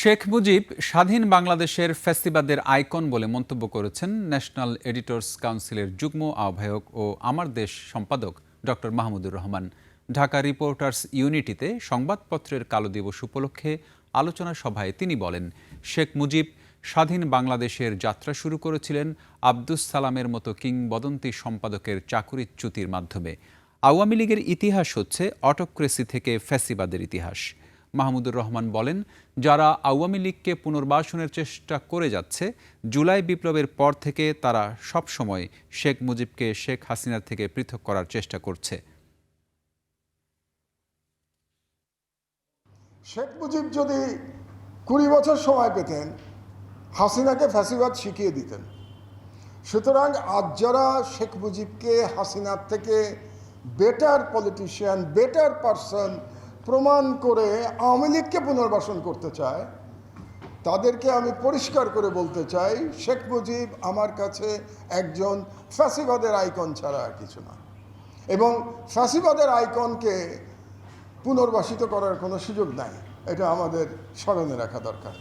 শেখ মুজিব স্বাধীন বাংলাদেশের ফ্যাসিবাদের আইকন বলে মন্তব্য করেছেন ন্যাশনাল এডিটর্স কাউন্সিলের যুগ্ম আহ্বায়ক ও আমার দেশ সম্পাদক ডক্টর মাহমুদুর রহমান। ঢাকা রিপোর্টার্স ইউনিটিতে সংবাদপত্রের কালো দিবস উপলক্ষে আলোচনা সভায় তিনি বলেন, শেখ মুজিব স্বাধীন বাংলাদেশের যাত্রা শুরু করেছিলেন আব্দুস সালামের মতো কিংবদন্তি সম্পাদকের চাকুরিচ্যুতির মাধ্যমে। আওয়ামী লীগের ইতিহাস হচ্ছে অটোক্রেসি থেকে ফ্যাসিবাদের ইতিহাস। মাহমুদুর রহমান বলেন, যারা আওয়ামী লীগকে পুনর্বাসনের চেষ্টা করে যাচ্ছে, জুলাই বিপ্লবের পর থেকে তারা সবসময় শেখ মুজিবকে শেখ হাসিনার থেকে পৃথক করার চেষ্টা করছে। শেখ মুজিব যদি 20 বছর সময় পেতেন, হাসিনাকে ফ্যাসিবাদ শিখিয়ে দিতেন। সুতরাং আজ যারা শেখ মুজিবকে হাসিনার থেকে বেটার পলিটিশিয়ান, বেটার পারসন প্রমাণ করে আওয়ামী লীগকে পুনর্বাসন করতে চায়, তাদেরকে আমি পরিষ্কার করে বলতে চাই, শেখ মুজিব আমার কাছে একজন ফ্যাসিবাদের আইকন ছাড়া আর কিছু না। এবং ফ্যাসিবাদের আইকনকে পুনর্বাসিত করার কোনো সুযোগ নাই, এটা আমাদের স্মরণে রাখা দরকার।